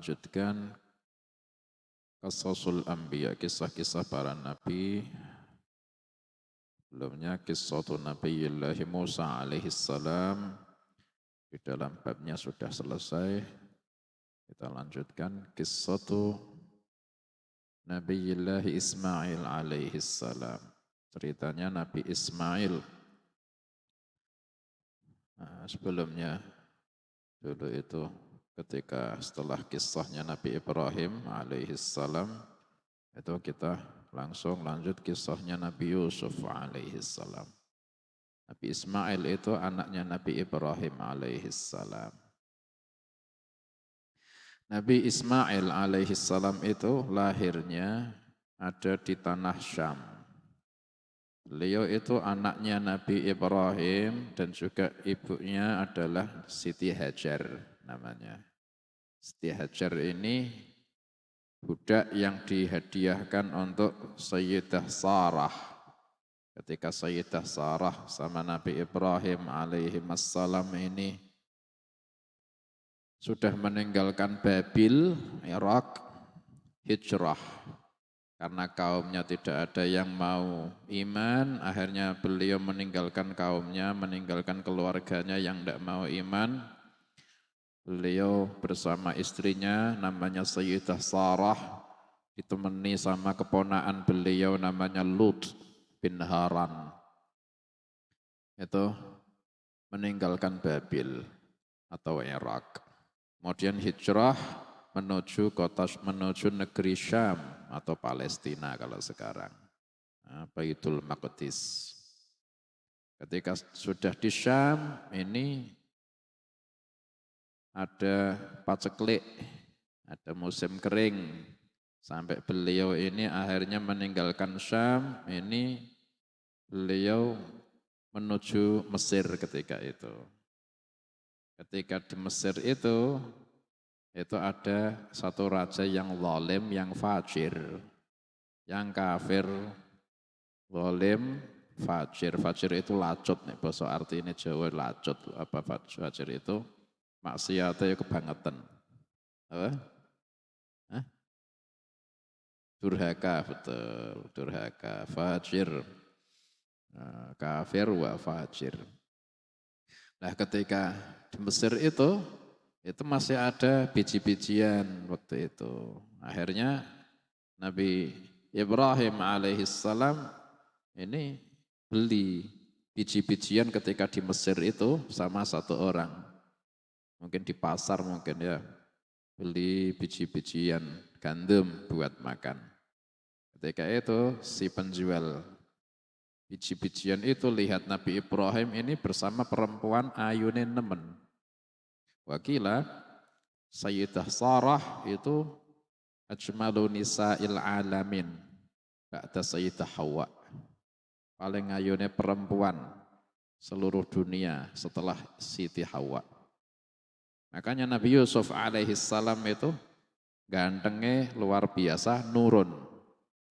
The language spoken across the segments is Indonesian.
melanjutkan Qasasul Anbiya, kisah-kisah para nabi. Sebelumnya kisah Nabiullahi Musa alaihi salam di dalam babnya sudah selesai. Kita lanjutkan kisah Nabiullahi Ismail alaihi salam. Ceritanya Nabi Ismail. Nah, sebelumnya dulu itu ketika setelah kisahnya Nabi Ibrahim alaihi salam, itu kita langsung lanjut kisahnya Nabi Yusuf alaihi salam. Nabi Ismail itu anaknya Nabi Ibrahim alaihi salam. Nabi Ismail alaihi salam itu lahirnya ada di tanah Syam. Beliau itu anaknya Nabi Ibrahim dan juga ibunya adalah Siti Hajar namanya. Siti Hajar ini budak yang dihadiahkan untuk Sayyidah Sarah. Ketika Sayyidah Sarah sama Nabi Ibrahim alaihi wassalam ini sudah meninggalkan Babil, Irak, hijrah. Karena kaumnya tidak ada yang mau iman, akhirnya beliau meninggalkan kaumnya, meninggalkan keluarganya yang tidak mau iman. Beliau bersama istrinya namanya Sayyidah Sarah ditemani sama keponaan beliau namanya Lut bin Haran. Itu meninggalkan Babil atau Irak. Kemudian hijrah menuju negeri Syam atau Palestina kalau sekarang. Baitul Maqdis. Ketika sudah di Syam ini ada paceklik, ada musim kering, sampai beliau ini akhirnya meninggalkan Syam, ini beliau menuju Mesir ketika itu. Ketika di Mesir itu ada satu raja yang zalim, yang fajir, yang kafir, zalim, fajir. Fajir itu lacut, nih bahasa artinya Jawa lacut, apa fajir itu? Maksiatnya kebangetan. Apa? Hah? Durhaka, betul. Durhaka, fajir. Kafir wa fajir. Nah ketika di Mesir itu masih ada biji-bijian waktu itu. Akhirnya Nabi Ibrahim alaihissalam ini beli biji-bijian ketika di Mesir itu sama satu orang. Mungkin di pasar mungkin ya, beli biji-bijian gandum buat makan. Ketika itu si penjual biji-bijian itu lihat Nabi Ibrahim ini bersama perempuan ayune nemen. Wakila Sayyidah Sarah itu ajmalu nisa'il alamin ba'da Sayyidah Hawa. Paling ayune perempuan seluruh dunia setelah Siti Hawa. Makanya Nabi Yusuf alaihi salam itu gantengnya luar biasa nurun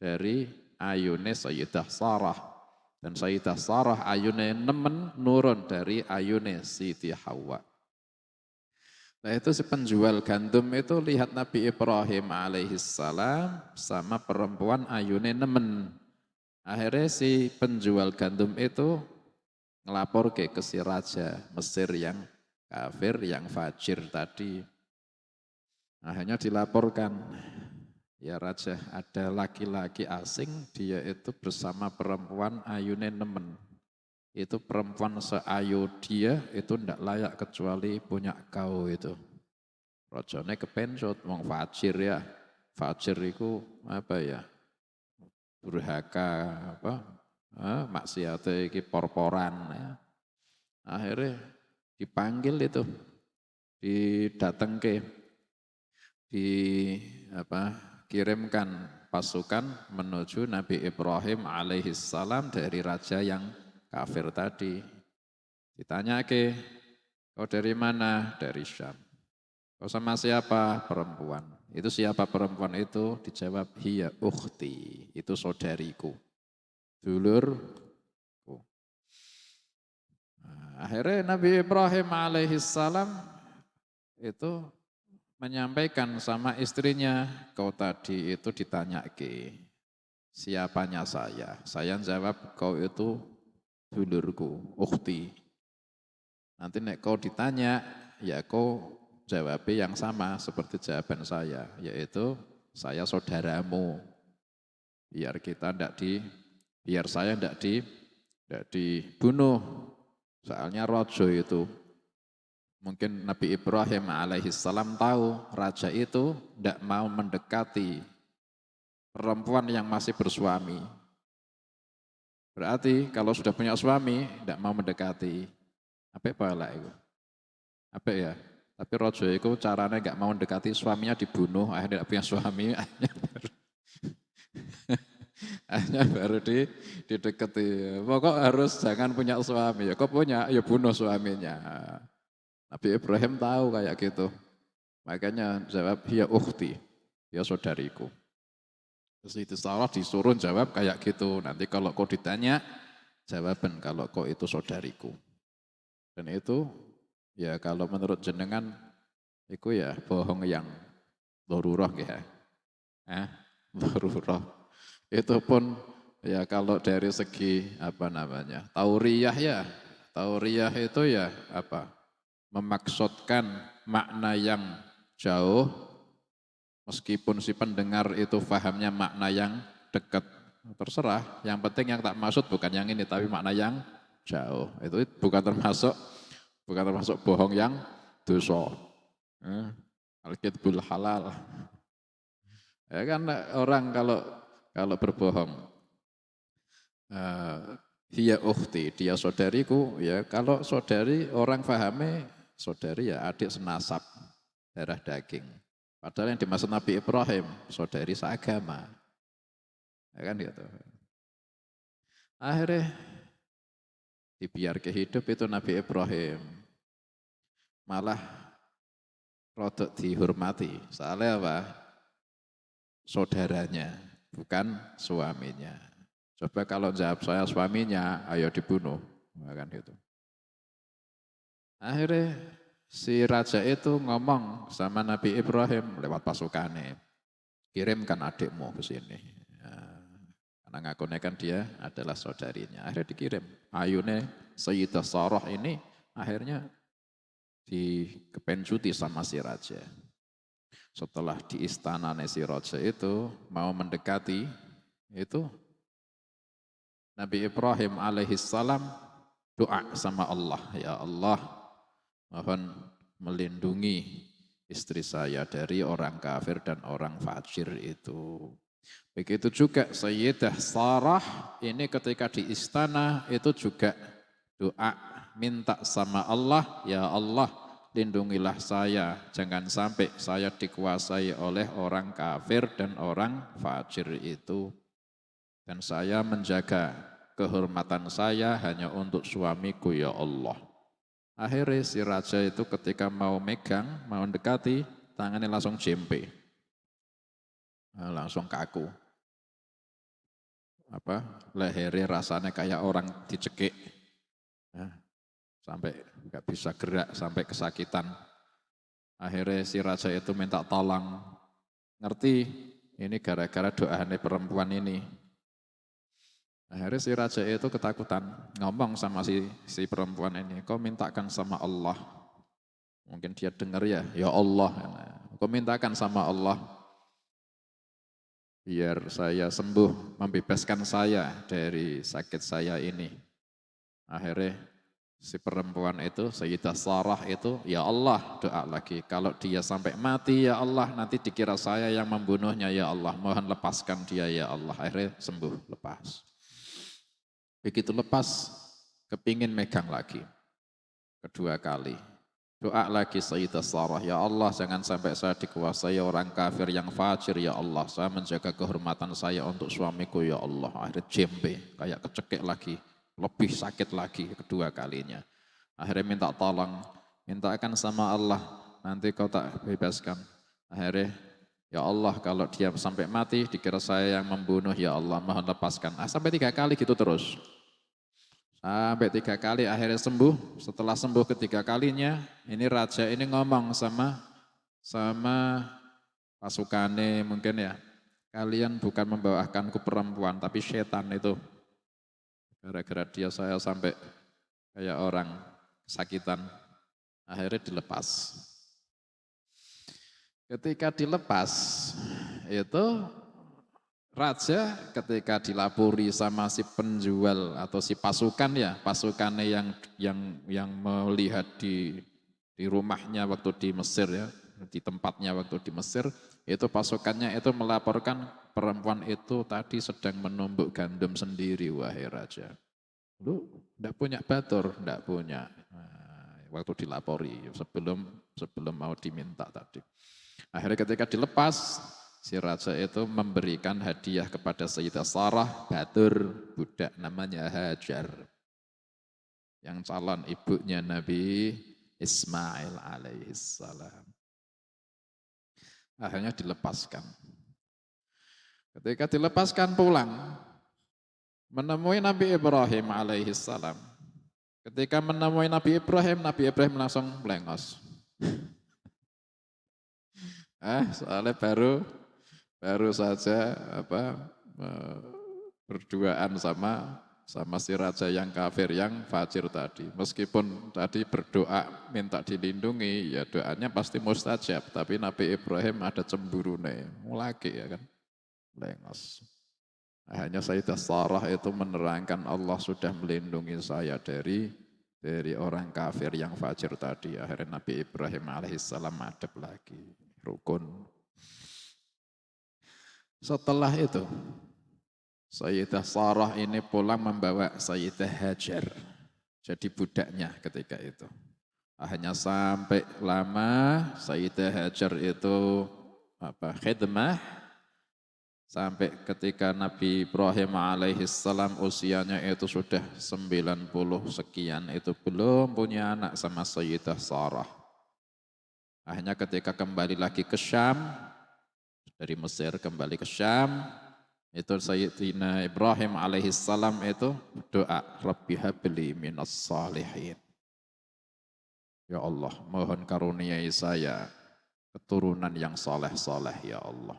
dari ayune Sayyidah Sarah. Dan Sayyidah Sarah ayune nemen nurun dari ayune Siti Hawa. Nah itu si penjual gandum itu lihat Nabi Ibrahim alaihi salam sama perempuan ayune nemen. Akhirnya si penjual gandum itu ngelapor ke si raja Mesir yang kafir, yang fajir tadi. Akhirnya dilaporkan, ya raja ada laki-laki asing, dia itu bersama perempuan ayune nemen. Itu perempuan seayu dia itu tidak layak kecuali punya kau itu. Rajane kepencut, wong fajir ya. Fajir itu apa ya? Durhaka apa? Maksiate iki porporan ya. Akhirnya dipanggil itu, didatengke, kirimkan pasukan menuju Nabi Ibrahim alaihi salam dari raja yang kafir tadi. Ditanya kau dari mana? Dari Syam. Kau sama siapa? Perempuan. Itu siapa perempuan itu? Dijawab, hiya ukhti. Itu saudariku. Dulurku. Nah, akhirnya Nabi Ibrahim alaihissalam itu menyampaikan sama istrinya, kau tadi itu ditanya ke siapanya saya. Saya jawab, kau itu dulurku, ukhti. Nanti nek kau ditanya, ya kau jawab yang sama seperti jawaban saya, yaitu saya saudaramu. Biar saya ndak dibunuh. Soalnya rojo itu, mungkin Nabi Ibrahim alaihissalam tahu raja itu ndak mau mendekati perempuan yang masih bersuami. Berarti kalau sudah punya suami, ndak mau mendekati. Apa pala itu? Apa ya? Tapi rojo itu caranya nggak mau mendekati suaminya dibunuh, akhirnya tidak punya suami, akhirnya baru didekati. Pokok harus jangan punya suami, ya kok punya, ya bunuh suaminya. Nabi Ibrahim tahu kayak gitu. Makanya jawab, ya ukhti, ya saudariku. Terus itu salah disuruh jawab kayak gitu. Nanti kalau kau ditanya, jawaban kalau kau itu saudariku. Dan itu ya kalau menurut jenengan, itu ya bohong yang darurah ya. Darurah. Itu pun ya kalau dari segi apa namanya, tauriyah ya. Tauriyah itu ya apa? Memaksudkan makna yang jauh, meskipun si pendengar itu fahamnya makna yang dekat. Terserah, yang penting yang tak maksud bukan yang ini, tapi makna yang jauh. Itu bukan termasuk bohong yang dosa. Al-kidbul halal. Ya kan orang kalau berbohong, hiya ukhti, dia saudariku, ya kalau saudari orang pahami, saudari ya adik senasab, darah daging. Padahal yang dimaksud Nabi Ibrahim, saudari seagama. Ya kan gitu. Akhirnya dibiar hidup itu Nabi Ibrahim. Malah rodok dihormati. Soalnya apa? Saudaranya, bukan suaminya. Coba kalau jawab saya suaminya, ayo dibunuh. Ya kan gitu. Akhirnya si raja itu ngomong sama Nabi Ibrahim lewat pasukannya. Kirimkan adikmu ke sini. Ya, karena ngakunya kan dia adalah saudarinya. Akhirnya dikirim. Ayune Sayyidah Sarah ini akhirnya dikepencuti sama si raja. Setelah di istana si raja itu mau mendekati, itu Nabi Ibrahim alaihissalam doa sama Allah. Ya Allah, mohon melindungi istri saya dari orang kafir dan orang fajir itu. Begitu juga Sayyidah Sarah ini ketika di istana itu juga doa minta sama Allah, ya Allah lindungilah saya, jangan sampai saya dikuasai oleh orang kafir dan orang fajir itu. Dan saya menjaga kehormatan saya hanya untuk suamiku ya Allah. Akhirnya si raja itu ketika mau megang, mau mendekati, tangannya langsung jempe. Langsung kaku. Lehernya rasanya kayak orang dicekik. Sampai nggak bisa gerak, sampai kesakitan. Akhirnya si raja itu minta tolong. Ngerti, ini gara-gara doanya perempuan ini. Akhirnya si raja itu ketakutan, ngomong sama si perempuan ini, kau mintakan sama Allah. Mungkin dia dengar ya Allah. Kau mintakan sama Allah, biar saya sembuh, membebaskan saya dari sakit saya ini. Akhirnya si perempuan itu, Sayyidah Sarah itu, ya Allah doa lagi. Kalau dia sampai mati ya Allah, nanti dikira saya yang membunuhnya ya Allah. Mohon lepaskan dia ya Allah. Akhirnya sembuh, lepas. Begitu lepas, kepingin megang lagi. Kedua kali. Doa lagi Sayyidah Sarah, ya Allah jangan sampai saya dikuasai orang kafir yang fajir ya Allah. Saya menjaga kehormatan saya untuk suamiku ya Allah. Akhirnya jembe, kayak kecekik lagi. Lebih sakit lagi kedua kalinya. Akhirnya minta tolong, mintakan sama Allah, nanti kau tak bebaskan. Akhirnya, ya Allah kalau dia sampai mati, dikira saya yang membunuh, ya Allah mohon lepaskan. Sampai 3 kali gitu terus. Sampai 3 kali akhirnya sembuh. Setelah sembuh ketiga kalinya, ini raja ini ngomong sama sama pasukannya mungkin ya. Kalian bukan membawakanku perempuan, tapi setan itu. Gara-gara dia saya sampai kayak orang kesakitan. Akhirnya dilepas. Ketika dilepas, itu raja ketika dilapori sama si penjual atau si pasukan ya, pasukannya yang melihat di rumahnya waktu di Mesir ya, di tempatnya waktu di Mesir, itu pasukannya itu melaporkan perempuan itu tadi sedang menumbuk gandum sendiri, wahai raja. Lu enggak punya batur, enggak punya. Nah, waktu dilapori sebelum mau diminta tadi. Akhirnya ketika dilepas, si raja itu memberikan hadiah kepada Sayyidah Sarah, batur budak namanya Hajar. Yang calon ibunya Nabi Ismail alaihissalam. Akhirnya dilepaskan. Ketika dilepaskan pulang, menemui Nabi Ibrahim alaihissalam. Ketika menemui Nabi Ibrahim langsung melengos. Soalnya baru saja berduaan sama si raja yang kafir, yang fajir tadi. Meskipun tadi berdoa minta dilindungi, ya doanya pasti mustajab. Tapi Nabi Ibrahim ada cemburu nih, lagi ya kan, lengos. Hanya Sayyidah Sarah itu menerangkan Allah sudah melindungi saya dari orang kafir yang fajir tadi. Akhirnya Nabi Ibrahim alaihissalam adab lagi, rukun. Setelah itu, Sayyidah Sarah ini pulang membawa Sayyidah Hajar. Jadi budaknya ketika itu. Hanya sampai lama Sayyidah Hajar itu khidmah. Sampai ketika Nabi Ibrahim alaihissalam usianya itu sudah 90 sekian. Itu belum punya anak sama Sayyidah Sarah. Akhirnya ketika kembali lagi ke Syam, dari Mesir kembali ke Syam, itu Sayyidina Ibrahim alaihissalam itu doa, Rabbi habli minas salihin. Ya Allah, mohon karuniai saya keturunan yang saleh-saleh ya Allah.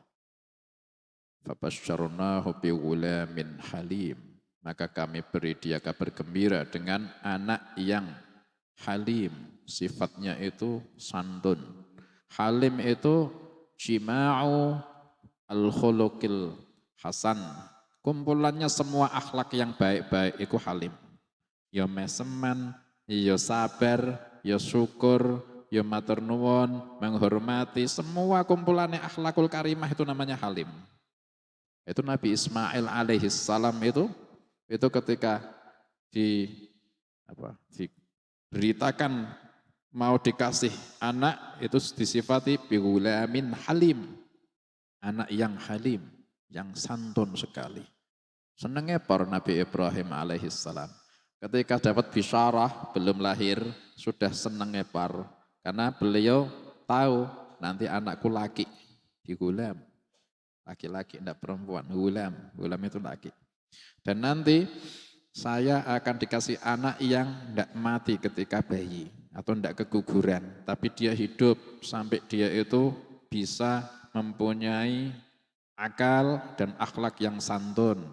Fabasyarnahu bighulamin halim. Maka kami beri dia kabar gembira dengan anak yang halim. Sifatnya itu santun. Halim itu jima'u al-khuluqil hasan. Kumpulannya semua akhlak yang baik-baik itu halim. Ya meseman, ya sabar, ya syukur, ya matur nuwun, menghormati. Semua kumpulannya akhlakul karimah itu namanya halim. Itu Nabi Ismail alaihissalam itu ketika diberitakan mau dikasih anak itu disifati bighulamin halim. Anak yang halim, yang santun sekali. Senangnya para Nabi Ibrahim alaihissalam. Ketika dapat bisyarah belum lahir sudah senangnya karena beliau tahu nanti anakku laki digulam. Laki-laki, tidak perempuan, gulam itu laki. Dan nanti saya akan dikasih anak yang tidak mati ketika bayi atau tidak keguguran, tapi dia hidup sampai dia itu bisa mempunyai akal dan akhlak yang santun.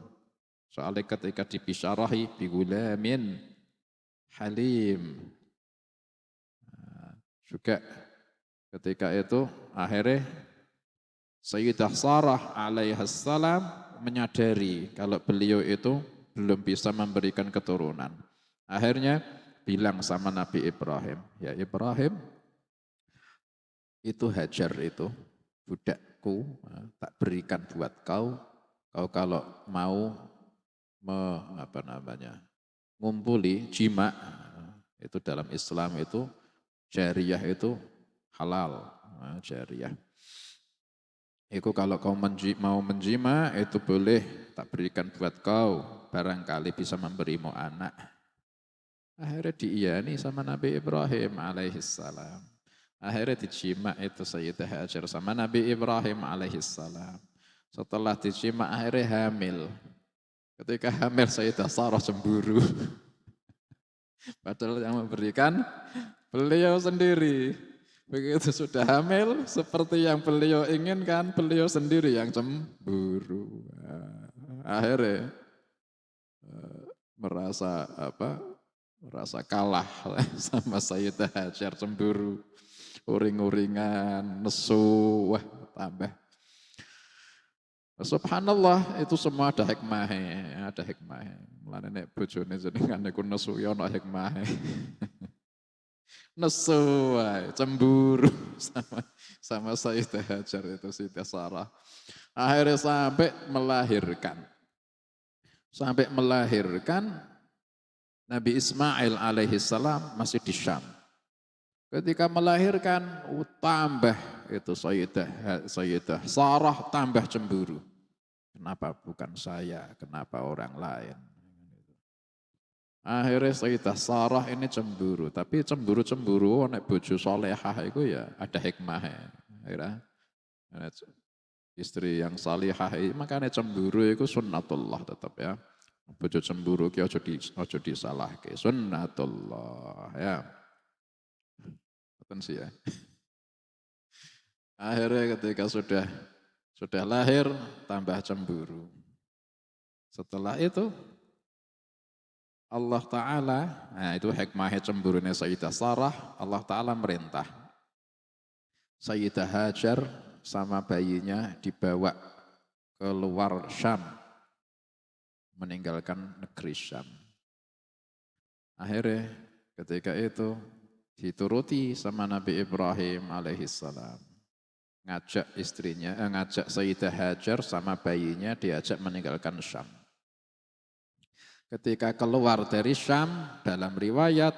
Soalnya ketika dibisyarahi bigulamin halim. Juga ketika itu akhirnya Sayyidah Sarah alaihissalam menyadari kalau beliau itu belum bisa memberikan keturunan. Akhirnya bilang sama Nabi Ibrahim, ya Ibrahim, itu Hajar itu budakku tak berikan buat kau kalau mau ngumpuli jima, itu dalam Islam itu jariyah itu halal, jariyah. Itu kalau kau mau menjima itu boleh tak berikan buat kau, barangkali bisa memberimu anak. Akhirnya diiyani sama Nabi Ibrahim alaihissalam. Akhirnya dijima itu Sayyidah Hajar sama Nabi Ibrahim alaihissalam. Setelah dijima akhirnya hamil. Ketika hamil Sayyidah Sarah cemburu. Padahal yang memberikan beliau sendiri. Begitu sudah hamil, seperti yang beliau inginkan, beliau sendiri yang cemburu. Akhirnya merasa merasa kalah sama Sayyidah Hajar, cemburu, uring-uringan, nesu, wah tambah. Subhanallah, itu semua ada hikmahnya, ada hikmahnya. Mulane nek bojone jenengan niku nesu ya ana hikmahnya. Nesu, cemburu sama Sayyidah Hajar itu Sayyidah Sarah. Akhirnya sampai melahirkan. Sampai melahirkan Nabi Ismail alaihi salam masih di Syam. Ketika melahirkan tambah itu Sayyidah Sarah tambah cemburu. Kenapa bukan saya? Kenapa orang lain? Akhirnya Sayyidah Sarah ini cemburu, tapi cemburu-cemburu nek bojo solehah itu ya ada hikmahnya. Akhirnya istri yang salihah makanya cemburu itu sunnatullah tetap ya. Bojo cemburu ki aja disalahke, sunnatullah ya. Betul sih ya. Akhirnya ketika sudah lahir tambah cemburu. Setelah itu Allah Ta'ala, nah itu hikmahnya cemburunya Sayyidah Sarah, Allah Ta'ala merintah. Sayyidah Hajar sama bayinya dibawa keluar Syam, meninggalkan negeri Syam. Akhirnya ketika itu dituruti sama Nabi Ibrahim alaihissalam. Ngajak istrinya, ngajak Sayyidah Hajar sama bayinya diajak meninggalkan Syam. Ketika keluar dari Syam, dalam riwayat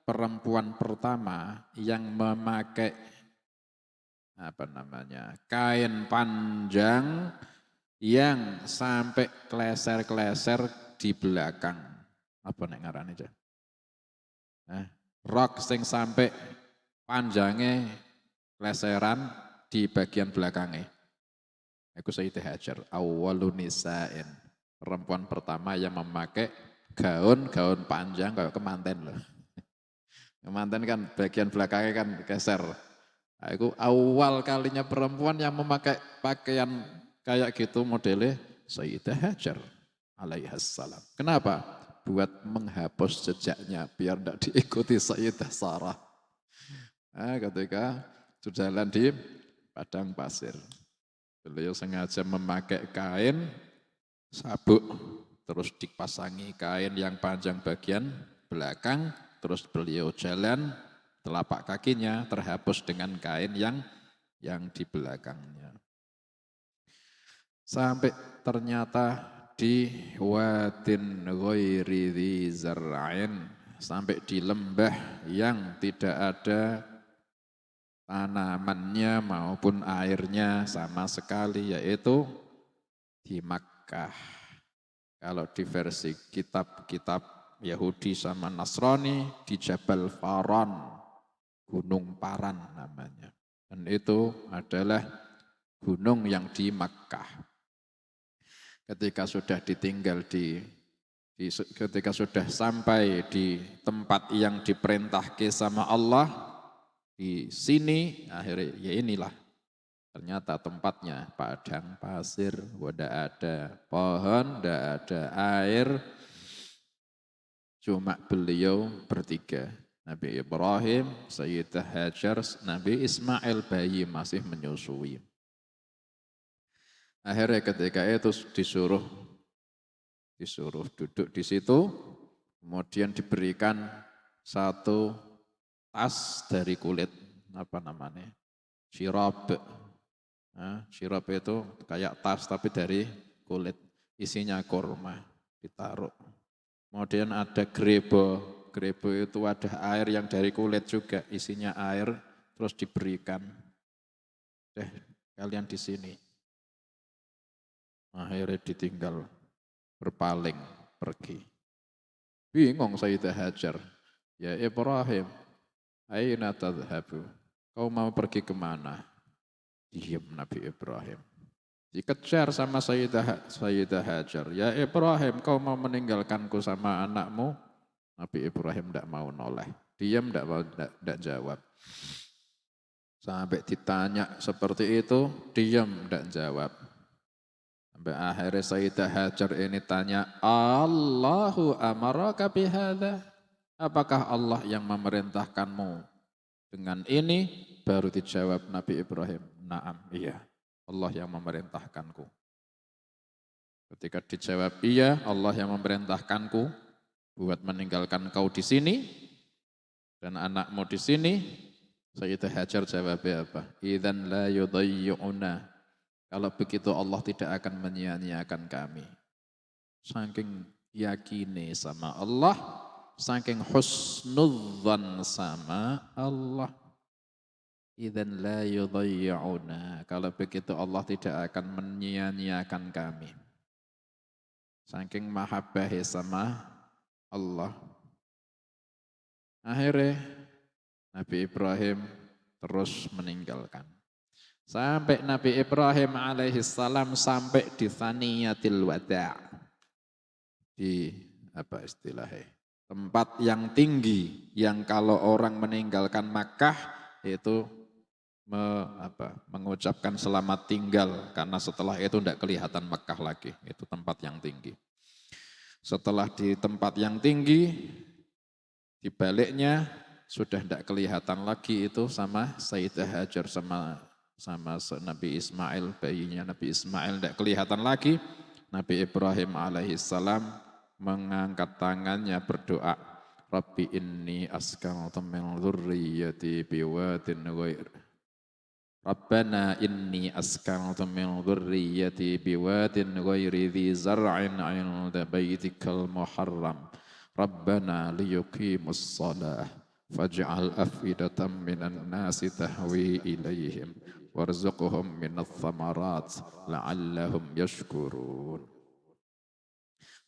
perempuan pertama yang memakai kain panjang yang sampai kleser-kleser di belakang. Apa nek ngarane aja? Rok sing sampai panjangnya kleseran di bagian belakangnya. Aku Sayyidah Hajar, awwalun nisa'in. Perempuan pertama yang memakai gaun panjang kayak kemanten loh. Kemanten kan bagian belakangnya kan geser. Aku awal kalinya perempuan yang memakai pakaian kayak gitu modelnya Sayyidah Hajar alaihassalam. Kenapa? Buat menghapus jejaknya biar tidak diikuti Sayyidah Sarah. Nah, ketika jalan di padang pasir, beliau sengaja memakai kain sabuk, terus dipasangi kain yang panjang bagian belakang, terus beliau jalan, telapak kakinya terhapus dengan kain yang di belakangnya. Sampai ternyata di wadin ghairi dzi zar'in, sampai di lembah yang tidak ada tanamannya maupun airnya sama sekali, yaitu di Makkah. Kalau di versi kitab-kitab Yahudi sama Nasrani di Jabal Faran, Gunung Paran namanya. Dan itu adalah gunung yang di Makkah. Ketika sudah ditinggal ketika sudah sampai di tempat yang diperintahkan sama Allah, di sini akhirnya ya inilah ternyata tempatnya padang pasir, tidak ada pohon, tidak ada air, cuma beliau bertiga. Nabi Ibrahim, Sayyidah Hajar, Nabi Ismail bayi masih menyusui. Akhirnya ketika itu disuruh duduk di situ, kemudian diberikan satu tas dari kulit, syirab. Nah, syirab itu kayak tas tapi dari kulit, isinya kurma ditaruh. Kemudian ada grebo itu ada air yang dari kulit juga, isinya air, terus diberikan. Kalian di sini. Akhirnya ditinggal, berpaling, pergi. Bingung Sayyidah Hajar, ya Ibrahim, aina tadhabu? Kau mau pergi kemana? Diam Nabi Ibrahim. Dikejar sama Sayyidah Hajar. Ya Ibrahim, kau mau meninggalkanku sama anakmu? Nabi Ibrahim tidak mau noleh. Diam, tidak jawab. Sampai ditanya seperti itu, diam, tidak jawab. Sampai akhirnya Sayyidah Hajar ini tanya, Allahu amaraka bihadza? Apakah Allah yang memerintahkanmu dengan ini? Baru dijawab Nabi Ibrahim, naam, iya. Allah yang memerintahkanku. Ketika dijawab iya, Allah yang memerintahkanku buat meninggalkan kau di sini dan anakmu di sini, Sayyidah Hajar jawabnya apa? Idzan la yudayyi'una. Kalau begitu Allah tidak akan menyia-nyiakan kami. Saking yakini sama Allah, saking husnudzan sama Allah. Idzan la yudayyi'una. Kalau begitu Allah tidak akan menyia-nyiakan kami. Saking mahabbahi sama Allah. Akhirnya Nabi Ibrahim terus meninggalkan. Sampai Nabi Ibrahim alaihissalam sampai di Thaniyatil Wada'. Di apa istilahnya? Tempat yang tinggi yang kalau orang meninggalkan Makkah itu mengucapkan selamat tinggal karena setelah itu tidak kelihatan Makkah lagi. Itu tempat yang tinggi. Setelah di tempat yang tinggi, di baliknya sudah tidak kelihatan lagi itu sama Sayyidah Hajar sama Nabi Ismail, bayinya Nabi Ismail tidak kelihatan lagi. Nabi Ibrahim alaihissalam mengangkat tangannya berdoa, Rabbi inni askantu min dzurriyyati biwadin ghair. Rabbana inni askantu min dzurriyyati biwadin ghairi dzi zar'in 'inda baitikal muharram. Rabbana liyuqimus shalah faj'al afidatan minan nasi tahwi ilaihim warzuqhum minats tsamarat la'allahum yashkurun.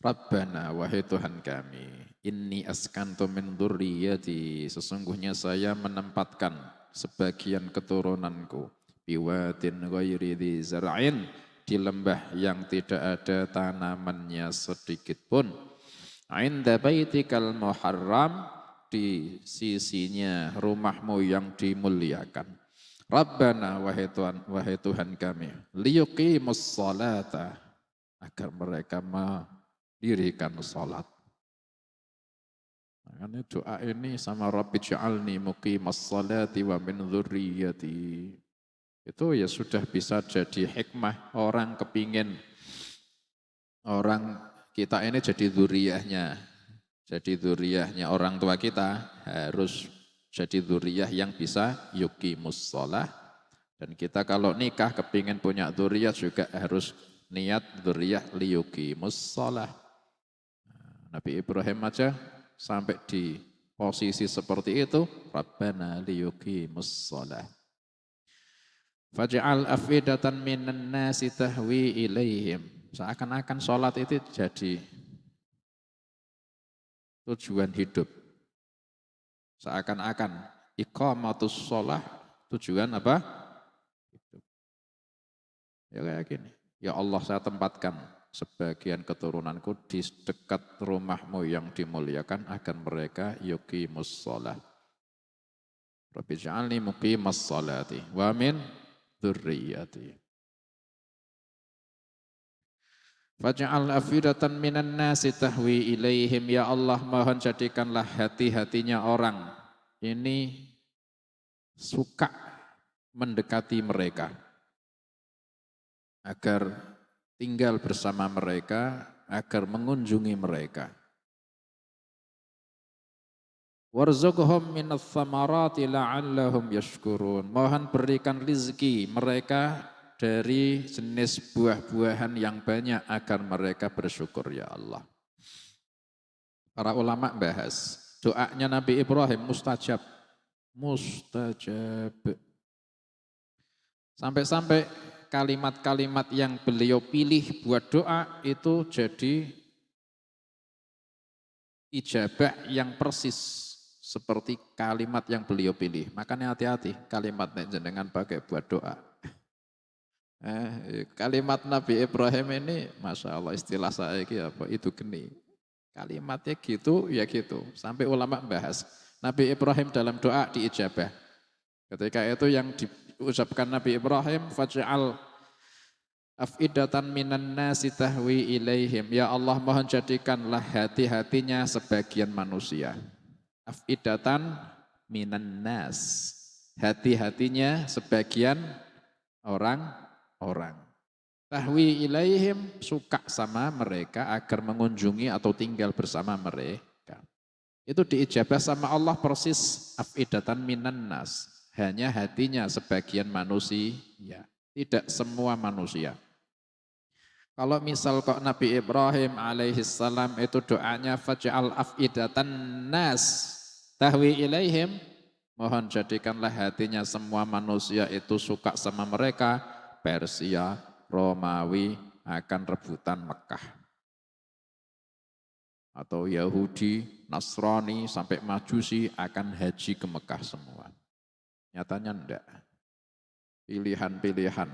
Rabbana, wahai Tuhan kami, inni askantu min dzurriyyati, sesungguhnya saya menempatkan sebagian keturunanku biwadin ghairi dzi zar'in, di lembah yang tidak ada tanamannya sedikit pun, 'inda baitikal muharram, di sisinya rumahmu yang dimuliakan. Rabbana, wahai Tuhan kami, liyuqimus sholata, agar mereka mendirikan sholat. Makanya doa ini sama Rabbi ja'alni muqimas sholati wa min dzurriyyati. Itu ya sudah bisa jadi hikmah orang kepingin orang kita ini jadi dzurriyyahnya. Jadi dzurriyyahnya orang tua kita harus jadi dzurriyyah yang bisa yuqimus shalah. Dan kita kalau nikah kepingin punya dzurriyyah juga harus niat dzurriyyah liyuqimus shalah. Nabi Ibrahim aja sampai di posisi seperti itu, Rabbana liyuqimus shalah. Faj'al afidatan minan nasi tahwi ilaihim. Seakan-akan sholat itu jadi tujuan hidup. Seakan-akan iqamatus sholah tujuan apa? Hidup. Ya kayak gini. Ya Allah, saya tempatkan sebagian keturunanku di dekat rumahmu yang dimuliakan agar mereka yuqimus sholah. Rabbi ja'alni muqimas sholati wa min dzurriyyati. Faj'al afidatan minan nasi tahwi ilaihim, ya Allah, mohon jadikanlah hati-hatinya orang ini suka mendekati mereka agar tinggal bersama mereka, agar mengunjungi mereka. Warzuqhum minats tsamarati la'allahum yashkurun. Mohon berikan rezeki mereka dari jenis buah-buahan yang banyak agar mereka bersyukur, ya Allah. Para ulama bahas, doanya Nabi Ibrahim mustajab. Mustajab. Sampai-sampai kalimat-kalimat yang beliau pilih buat doa itu jadi ijabah yang persis seperti kalimat yang beliau pilih. Makanya hati-hati kalimat jenengan pakai buat doa. Kalimat Nabi Ibrahim ini, Masya Allah, istilah saya itu geni. Kalimatnya gitu, ya gitu. Sampai ulama bahas, Nabi Ibrahim dalam doa diijabah. Ketika itu yang diucapkan Nabi Ibrahim, faj'al af'idatan minan nasi tahwi ilaihim. Ya Allah, mohon jadikanlah hati-hatinya sebagian manusia. Af'idatan minan nas. Hati-hatinya sebagian orang-orang. Tahwi ilaihim, suka sama mereka agar mengunjungi atau tinggal bersama mereka. Itu diijabah sama Allah persis af'idatan minan nas. Hanya hatinya sebagian manusia, tidak semua manusia. Kalau misal kok Nabi Ibrahim alaihissalam itu doanya faj'al af'idatan nas tahwi ilaihim, mohon jadikanlah hatinya semua manusia itu suka sama mereka, Persia, Romawi akan rebutan Mekah. Atau Yahudi, Nasrani, sampai Majusi akan haji ke Mekah semua. Nyatanya enggak. Pilihan-pilihan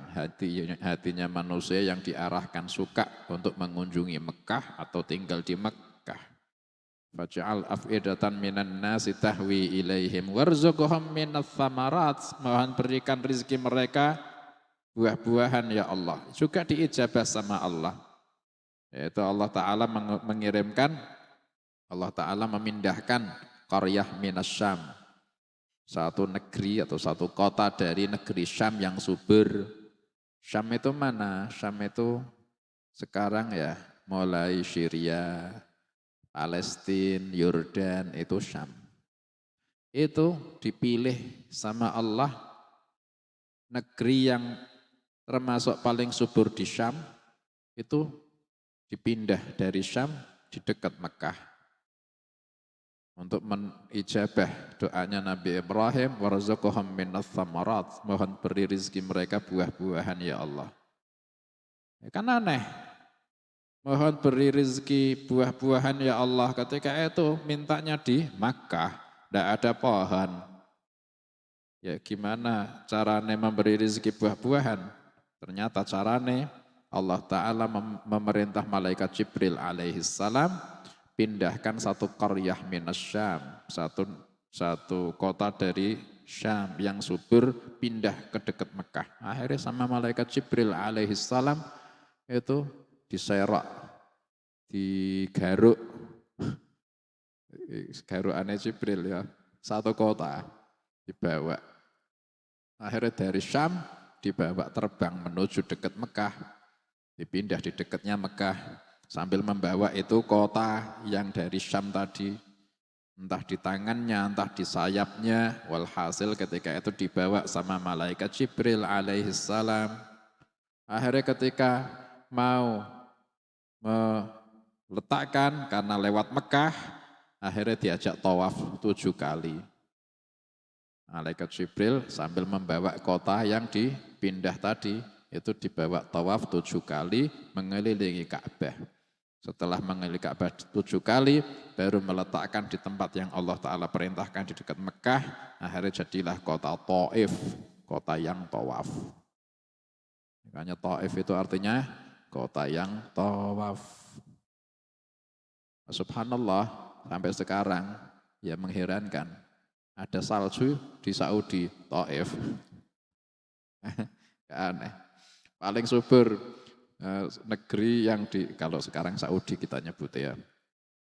hatinya manusia yang diarahkan suka untuk mengunjungi Mekah atau tinggal di Mekah. Faj'al af'idatan minan nasi tahwi ilaihim warzuqhum minats tsamarat. Mohon berikan rizki mereka buah-buahan ya Allah. Juga diijabah sama Allah. Yaitu Allah Ta'ala mengirimkan, Allah Ta'ala memindahkan qaryah minas Syam. Satu negeri atau satu kota dari negeri Syam yang subur. Syam itu mana? Syam itu sekarang ya mulai Syria, Palestina, Yordan, itu Syam. Itu dipilih sama Allah negeri yang termasuk paling subur di Syam, itu dipindah dari Syam di dekat Mekah. Untuk menijabah doanya Nabi Ibrahim, warzuqhum minats tsamarat, mohon beri rezeki mereka buah-buahan ya Allah. Ya kan aneh. Mohon beri rezeki buah-buahan ya Allah, ketika itu mintanya di Makkah, tidak ada pohon. Ya gimana caranya memberi rezeki buah-buahan? Ternyata caranya Allah Ta'ala memerintah malaikat Jibril alaihissalam pindahkan satu qaryah minas Syam, satu kota dari Syam yang subur pindah ke dekat Mekah. Akhirnya sama malaikat Jibril alaihissalam itu diserak, digaruk, garukannya Jibril ya, satu kota dibawa. Akhirnya dari Syam dibawa terbang menuju dekat Mekah, dipindah di dekatnya Mekah, sambil membawa itu kota yang dari Syam tadi, entah di tangannya, entah di sayapnya, walhasil ketika itu dibawa sama malaikat Jibril alaihissalam. Akhirnya ketika mau meletakkan, karena lewat Mekah, akhirnya diajak tawaf 7 kali. Malaikat Jibril sambil membawa kota yang dipindah tadi, itu dibawa tawaf 7 kali mengelilingi Ka'bah. Setelah mengelilingi Ka'bah 7 kali, baru meletakkan di tempat yang Allah Ta'ala perintahkan di dekat Mekah, akhirnya jadilah kota Taif, kota yang tawaf. Makanya Taif itu artinya kota yang tawaf. Subhanallah, sampai sekarang ya mengherankan. Ada salju di Saudi, Taif. Aneh. Paling subur negeri yang kalau sekarang Saudi kita nyebut ya.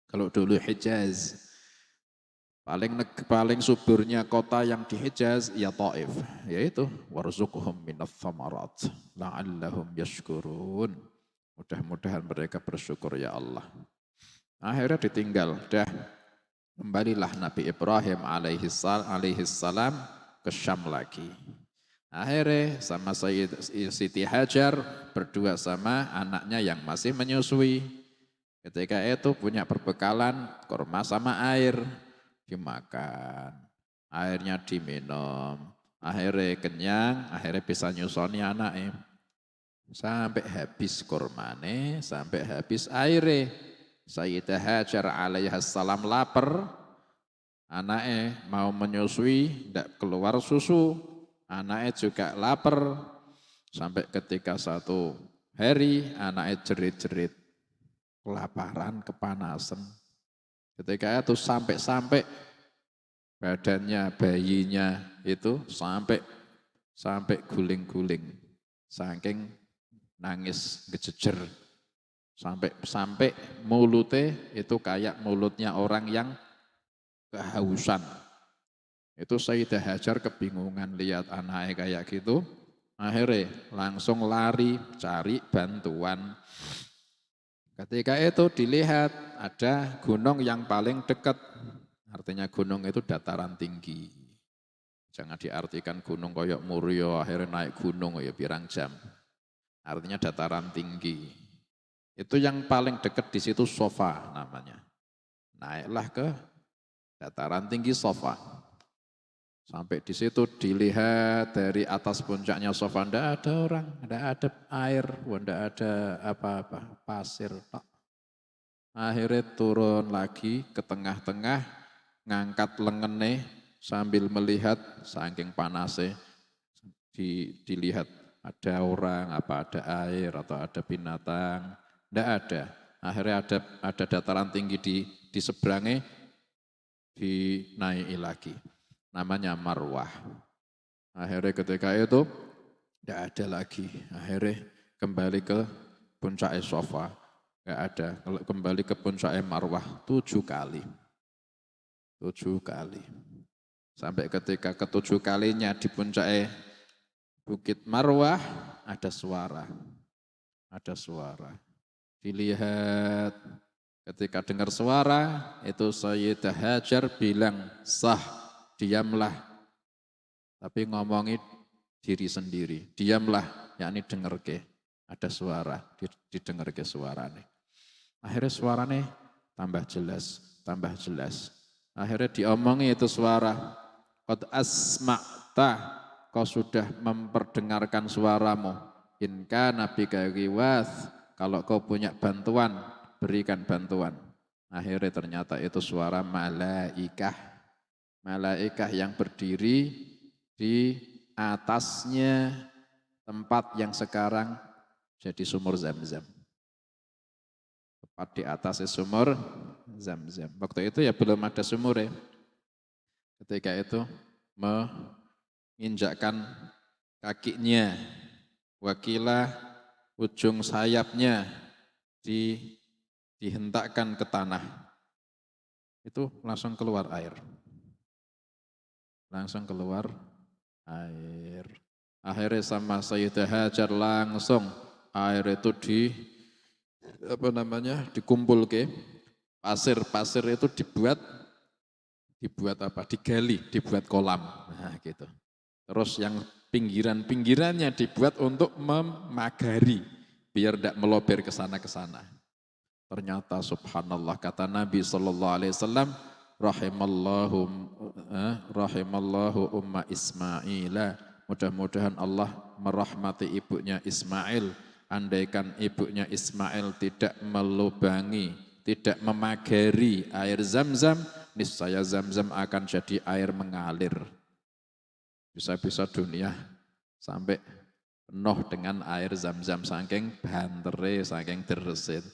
Kalau dulu Hijaz, paling suburnya kota yang di Hijaz ya Taif, yaitu warzuqhum minats tsamarat la'allahum yashkurun. Mudah-mudahan mereka bersyukur ya Allah. Akhirnya ditinggal, kembalilah Nabi Ibrahim alaihissalam ke Syam lagi. Akhirnya sama Siti Hajar berdua sama anaknya yang masih menyusui. Ketika itu punya perbekalan kurma sama air, dimakan. Airnya diminum. Akhirnya kenyang, akhirnya bisa nyusoni anaknya. Sampai habis kurmane, sampai habis airnya. Sayyidah Hajar alaihissalam lapar, anaknya mau menyusui, tidak keluar susu, anaknya juga lapar, sampai ketika satu hari anaknya jerit-jerit, kelaparan, kepanasan. Ketika itu sampai badannya, bayinya itu sampai guling-guling, saking nangis ngejejer, sampai mulutnya itu kayak mulutnya orang yang kehausan. Itu Sayyidah Hajar kebingungan lihat anaknya kayak gitu, akhirnya langsung lari cari bantuan. Ketika itu dilihat ada gunung yang paling dekat, artinya gunung itu dataran tinggi. Jangan diartikan gunung koyok Murio akhirnya naik gunung ya pirang jam. Artinya dataran tinggi. Itu yang paling dekat di situ Sofa namanya. Naiklah ke dataran tinggi Sofa. Sampai di situ dilihat dari atas puncaknya Sofa, tidak ada orang, tidak ada air, tidak ada apa-apa, pasir. Akhirnya turun lagi ke tengah-tengah, ngangkat lengene sambil melihat saking panasnya, dilihat ada orang, apa ada air atau ada binatang, tidak ada. Akhirnya ada dataran tinggi di seberangnya, dinaiki lagi. Namanya Marwah. Akhirnya ketika itu tidak ada lagi. Akhirnya kembali ke puncak Sofa. Tidak ada. Kembali ke puncak Marwah 7 kali. 7 kali. Sampai ketika ke-7 kalinya di puncak Bukit Marwah ada suara. Ada suara. Dilihat ketika dengar suara itu Sayyidah Hajar bilang sah, diamlah. Tapi ngomongi diri sendiri, diamlah, yakni denger ke, ada suara, didengar ke suarane. Akhirnya suarane tambah jelas, tambah jelas. Akhirnya diomongi itu suara, qad asma'ta, kau sudah memperdengarkan suaramu. In kana bika ghiwath, kalau kau punya bantuan, berikan bantuan. Akhirnya ternyata itu suara malaikah. Malaikah yang berdiri di atasnya tempat yang sekarang jadi sumur Zam-Zam. Tepat di atasnya sumur Zam-Zam. Waktu itu ya belum ada sumur ya. Ketika itu menginjakkan kakinya, wakilah ujung sayapnya dihentakkan ke tanah. Itu langsung keluar air. Langsung keluar air. Akhirnya sama Sayyidah Hajar langsung air itu dikumpul ke pasir itu dibuat apa? Digali, dibuat kolam. Nah, gitu. Terus yang pinggirannya dibuat untuk memagari biar tidak melober ke sana. Ternyata subhanallah kata Nabi SAW, rahimallahu umma Ismaila. Mudah-mudahan Allah merahmati ibunya Ismail. Andaikan ibunya Ismail tidak melubangi, tidak memagari air Zam-Zam, niscaya Zam-Zam akan jadi air mengalir. Bisa-bisa dunia sampai penuh dengan air Zam-Zam, saking bantere, saking dersit.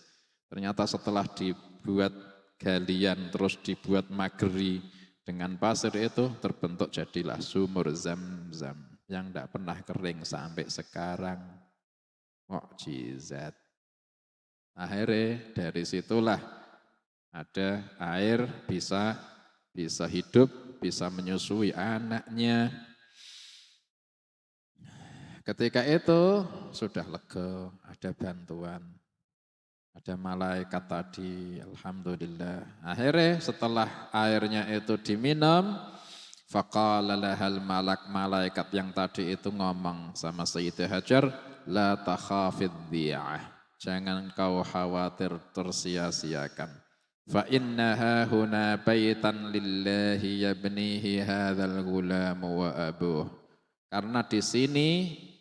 Ternyata setelah dibuat galian, terus dibuat mageri dengan pasir itu, terbentuk jadilah sumur Zam-Zam yang tidak pernah kering sampai sekarang. Mukjizat. Akhirnya dari situlah ada air bisa hidup, bisa menyusui anaknya. Ketika itu sudah lega, ada bantuan. Ada malaikat tadi, alhamdulillah. Akhirnya setelah airnya itu diminum, faqala lahal malaikat yang tadi itu ngomong sama Sayyidah Hajar, la takhafid dhi'ah. Jangan kau khawatir tersia-siakan. Fa innaha huna baitan lillahi yabnihi hadzal gulamu wa abuh. Karena di sini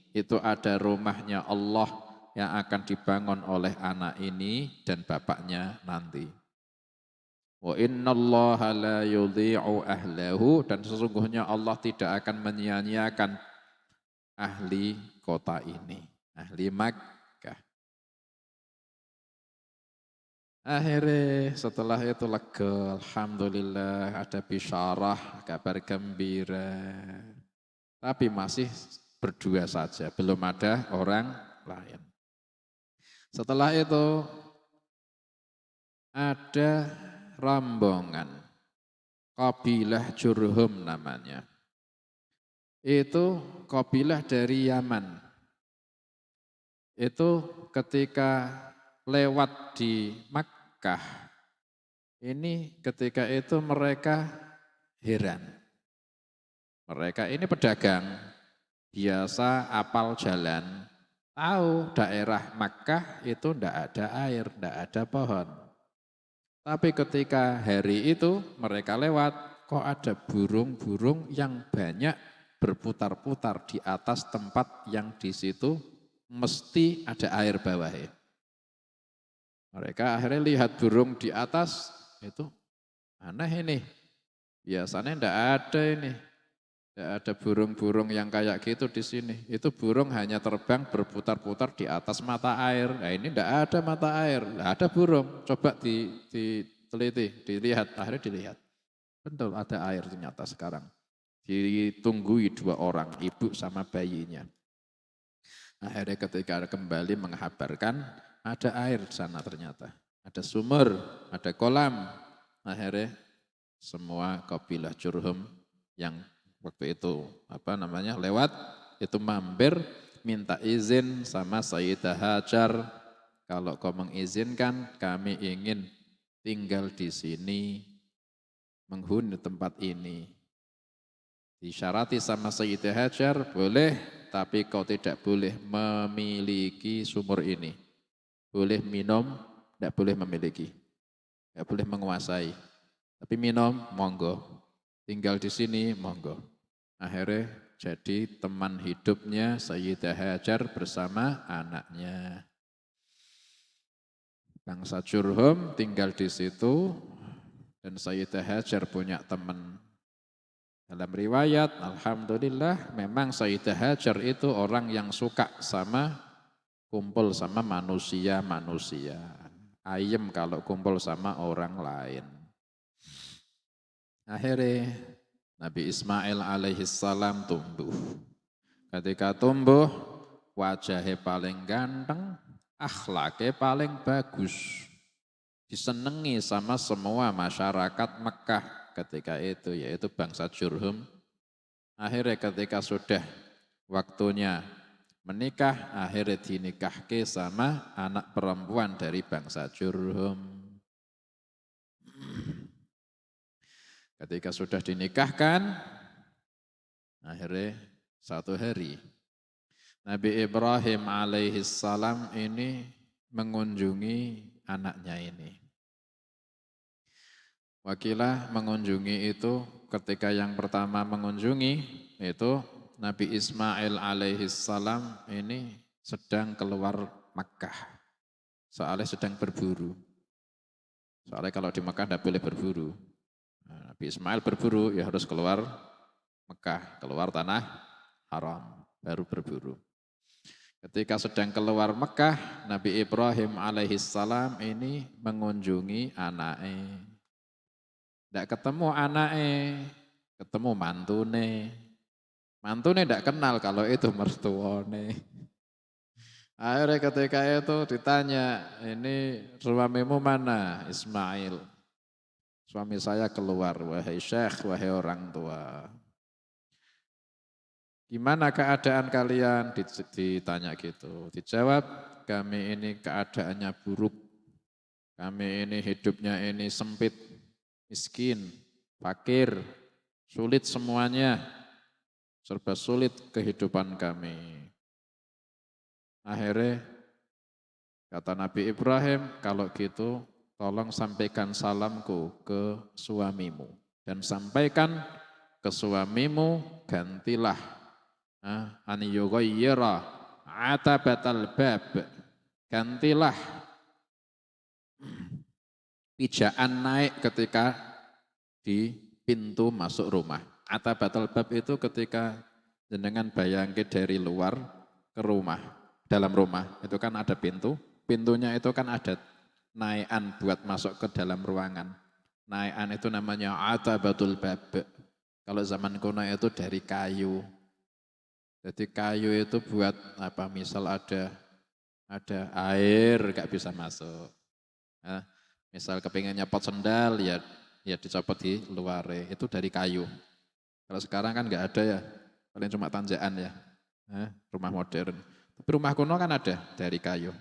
itu ada rumahnya Allah yang akan dibangun oleh anak ini dan bapaknya nanti. Wa innallaha la yudhi'u ahlahu, dan sesungguhnya Allah tidak akan menyia-nyiakan ahli kota ini, ahli Makkah. Akhirnya setelah itu lega, alhamdulillah ada bisyarah, kabar gembira. Tapi masih berdua saja, belum ada orang lain. Setelah itu ada rombongan, kabilah Jurhum namanya. Itu kabilah dari Yaman. Itu ketika lewat di Makkah, ini ketika itu mereka heran. Mereka ini pedagang, biasa apal jalan, tahu daerah Makkah itu ndak ada air, ndak ada pohon. Tapi ketika hari itu mereka lewat, kok ada burung-burung yang banyak berputar-putar di atas tempat yang di situ mesti ada air bawahnya. Mereka akhirnya lihat burung di atas, itu aneh ini. Biasanya ndak ada ini. Ndak ada burung-burung yang kayak gitu di sini. Itu burung hanya terbang berputar-putar di atas mata air. Nah ini ndak ada mata air, ndak ada burung. Coba diteliti, dilihat, akhirnya dilihat. Betul ada air ternyata sekarang. Ditunggui 2 orang, ibu sama bayinya. Akhirnya ketika kembali menghabarkan ada air di sana ternyata. Ada sumur, ada kolam. Akhirnya semua kabilah Jurhum yang waktu itu lewat itu mampir minta izin sama Sayyidah Hajar, kalau kau mengizinkan kami ingin tinggal di sini, menghuni tempat ini. Disyarati sama Sayyidah Hajar, boleh, tapi kau tidak boleh memiliki sumur ini. Boleh minum, tidak boleh memiliki. Tidak boleh menguasai. Tapi minum, monggo. Tinggal di sini, monggo. Akhirnya jadi teman hidupnya Sayyidah Hajar bersama anaknya. Bangsa Jurhum tinggal di situ dan Sayyidah Hajar punya teman. Dalam riwayat, alhamdulillah memang Sayyidah Hajar itu orang yang suka sama kumpul sama manusia-manusia. Ayem kalau kumpul sama orang lain. Akhirnya Nabi Ismail alaihissalam tumbuh. Ketika tumbuh, wajahnya paling ganteng, akhlaknya paling bagus. Disenangi sama semua masyarakat Mekah ketika itu, yaitu bangsa Jurhum. Akhirnya ketika sudah waktunya menikah, akhirnya dinikahke sama anak perempuan dari bangsa Jurhum. Ketika sudah dinikahkan, akhirnya satu hari Nabi Ibrahim alaihissalam ini mengunjungi anaknya ini. Wakilah mengunjungi itu ketika yang pertama mengunjungi itu Nabi Ismail alaihissalam ini sedang keluar Makkah. Soalnya sedang berburu. Soalnya kalau di Makkah tidak boleh berburu. Nah, Nabi Ismail berburu ya harus keluar Makkah, keluar tanah haram, baru berburu. Ketika sedang keluar Mekah, Nabi Ibrahim alaihissalam ini mengunjungi anaknya. Tidak ketemu anaknya, ketemu mantune. Mantune tidak kenal kalau itu mertuane. Akhirnya ketika itu ditanya, ini suamimu mana? Ismail. Suami saya keluar, wahai syekh, wahai orang tua. Gimana keadaan kalian? Ditanya gitu. Dijawab, kami ini keadaannya buruk. Kami ini hidupnya ini sempit, miskin, fakir, sulit semuanya. Serba sulit kehidupan kami. Akhirnya kata Nabi Ibrahim, kalau gitu tolong sampaikan salamku ke suamimu. Dan sampaikan ke suamimu, gantilah an yughayyira atabatal bab. Gantilah pijaan naik ketika di pintu masuk rumah. Atabatal bab itu ketika jenengan bayangke dari luar ke rumah, dalam rumah itu kan ada pintu, pintunya itu kan ada naikan buat masuk ke dalam ruangan. Naikan itu namanya atabatul bab. Kalau zaman kuno itu dari kayu. Jadi kayu itu buat apa? Misal ada air gak bisa masuk. Nah, misal kepingin nyopot sendal ya dicopot di luar, itu dari kayu. Kalau sekarang kan nggak ada ya, paling cuma tanjakan ya, rumah modern. Tapi rumah kuno kan ada dari kayu,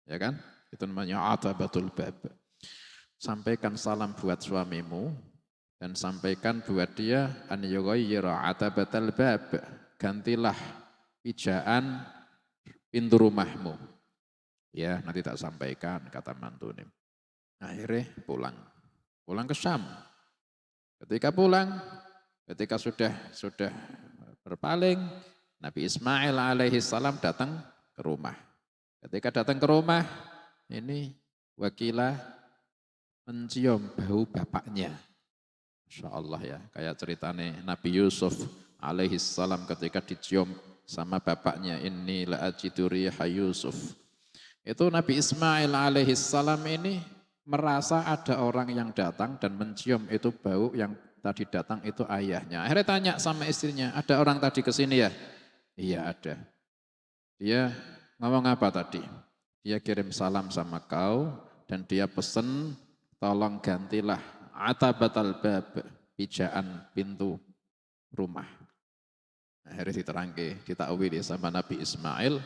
ya kan? Itu namanya atabatul bab. Sampaikan salam buat suamimu dan sampaikan buat dia an yughayyira atabatal bab. Gantilah pijaan pintu rumahmu. Ya, nanti tak sampaikan kata mantu nih. Akhirnya pulang ke Syam. Ketika pulang, ketika sudah berpaling, Nabi Ismail alaihi salam datang ke rumah. Ketika datang ke rumah, ini Wakilah mencium bau bapaknya. Masya Allah ya, kayak ceritanya Nabi Yusuf alaihi salam ketika dicium sama bapaknya, inni la ajidu riha Yusuf. Itu Nabi Ismail alaihi salam ini merasa ada orang yang datang dan mencium itu bau yang tadi datang itu ayahnya. Akhirnya tanya sama istrinya, ada orang tadi kesini ya? Iya ada. Dia ngomong apa tadi? Dia kirim salam sama kau dan dia pesen tolong gantilah atabatal bab, pijaan pintu rumah. Akhirnya diterangke, ditakwili sama Nabi Ismail,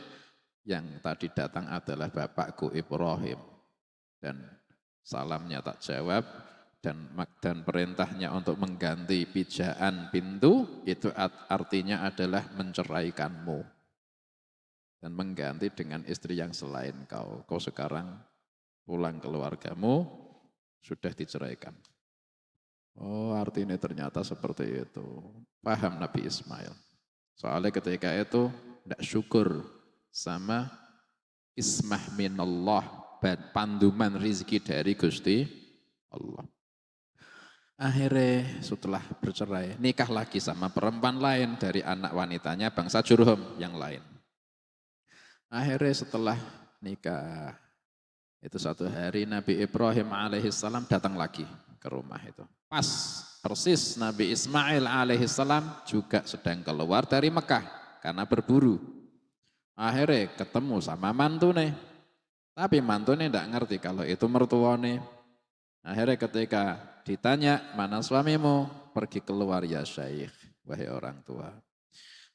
yang tadi datang adalah bapakku Ibrahim. Dan salamnya tak jawab, dan perintahnya untuk mengganti pijaan pintu, itu artinya adalah menceraikanmu. Dan mengganti dengan istri yang selain kau. Kau sekarang pulang keluargamu, sudah diceraikan. Oh, artinya ternyata seperti itu. Paham Nabi Ismail. Soalnya ketika itu tidak syukur sama ismah minallah, panduman rizki dari Gusti Allah. Akhirnya setelah bercerai, nikah lagi sama perempuan lain dari anak wanitanya bangsa Jurhum yang lain. Akhirnya setelah nikah, itu satu hari Nabi Ibrahim alaihissalam datang lagi ke rumah itu. Pas persis Nabi Ismail alaihissalam juga sedang keluar dari Mekah karena berburu. Akhirnya ketemu sama mantune. Tapi mantune tidak ngerti kalau itu mertuane. Akhirnya ketika ditanya, mana suamimu? Pergi keluar ya Syekh, wahai orang tua.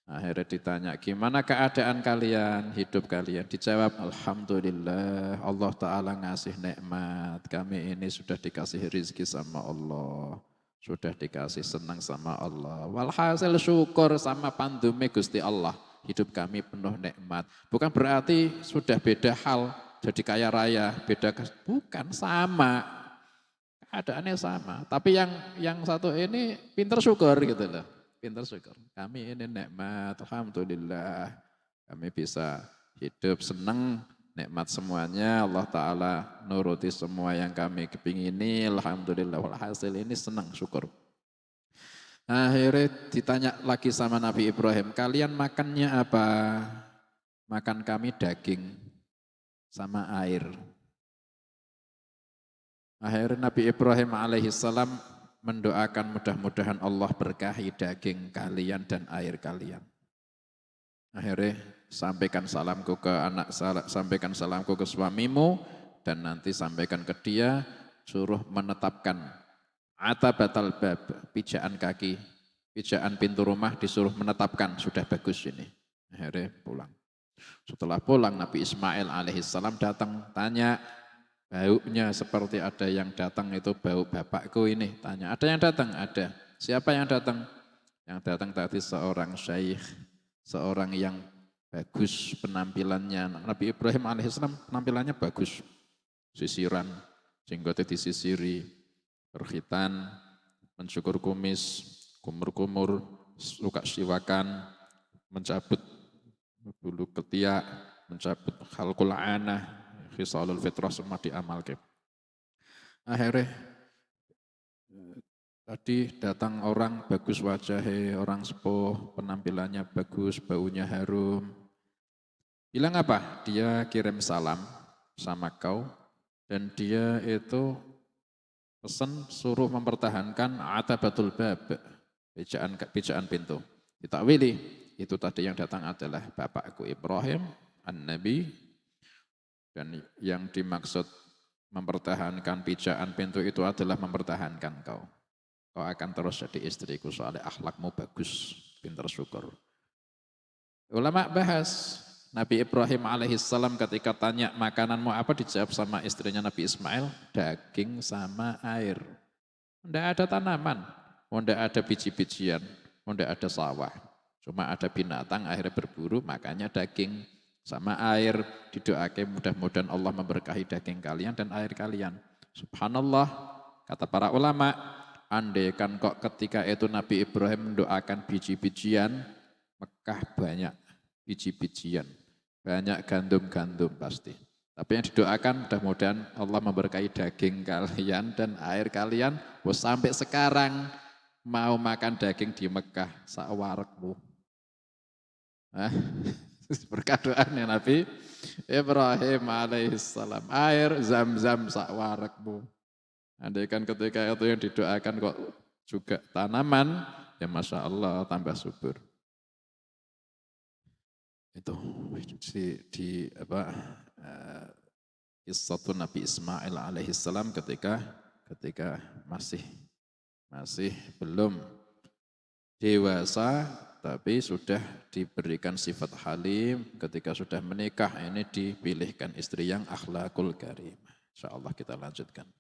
Akhirnya ditanya, gimana keadaan kalian, hidup kalian? Dijawab, alhamdulillah Allah Ta'ala ngasih nikmat. Kami ini sudah dikasih rizki sama Allah. Sudah dikasih senang sama Allah. Walhasil syukur sama pandumi Gusti Allah. Hidup kami penuh nikmat. Bukan berarti sudah beda hal, jadi kaya raya, beda, bukan, sama. Keadaannya sama. Tapi yang satu ini pinter syukur gitu loh. Pinter syukur. Kami ini nikmat, alhamdulillah. Kami bisa hidup senang, nikmat semuanya. Allah Ta'ala nuruti semua yang kami kepingini. Alhamdulillah. Walhasil ini senang, syukur. Akhirnya ditanya lagi sama Nabi Ibrahim, kalian makannya apa? Makan kami daging sama air. Akhirnya Nabi Ibrahim alaihissalam mendoakan mudah-mudahan Allah berkahi daging kalian dan air kalian. Akhirnya sampaikan salamku ke sampaikan salamku ke suamimu dan nanti sampaikan ke dia, suruh menetapkan atabatal bab, pijaan kaki, pijaan pintu rumah disuruh menetapkan, sudah bagus ini. Akhirnya pulang. Setelah pulang Nabi Ismail alaihissalam datang tanya, baunya seperti ada yang datang itu bau bapakku ini. Tanya, ada yang datang? Ada. Siapa yang datang? Yang datang tadi seorang syekh, seorang yang bagus penampilannya. Nabi Ibrahim alaihissalam penampilannya bagus. Sisiran, jenggotnya disisiri, berkhitan, mencukur kumis, kumur-kumur, suka siwakan, mencabut bulu ketiak, mencabut khalqul anah, khisalul fitrah semua diamalkan. Akhirnya tadi datang orang bagus wajahnya, orang sepuh, penampilannya bagus, baunya harum. Bilang apa? Dia kirim salam sama kau dan dia itu pesan suruh mempertahankan atabatul bab, pijaan pintu. Ditakwili, itu tadi yang datang adalah bapakku Ibrahim, an-Nabi, dan yang dimaksud mempertahankan pijaan pintu itu adalah mempertahankan kau. Kau akan terus jadi istriku soalnya akhlakmu bagus, pintar syukur. Ulama bahas, Nabi Ibrahim alaihissalam ketika tanya makananmu apa, dijawab sama istrinya Nabi Ismail, daging sama air. Tidak ada tanaman, tidak ada biji-bijian, tidak ada sawah. Cuma ada binatang akhirnya berburu, makanya daging sama air. Didoakan mudah-mudahan Allah memberkahi daging kalian dan air kalian. Subhanallah, kata para ulama, andaikan kok ketika itu Nabi Ibrahim mendoakan biji-bijian, Mekah banyak biji-bijian, banyak gandum-gandum pasti. Tapi yang didoakan mudah-mudahan Allah memberkahi daging kalian dan air kalian. Sampai sekarang mau makan daging di Mekah, sawarekmu. Berkat doanya Nabi Ibrahim alaihissalam, air zam-zam sawarekmu. Andaikan ketika itu yang didoakan kok juga tanaman, ya Masya Allah tambah subur. Itu di kisah Nabi Ismail alaihissalam ketika masih belum dewasa, tapi sudah diberikan sifat halim. Ketika sudah menikah, ini dipilihkan istri yang akhlakul karim. InsyaAllah kita lanjutkan.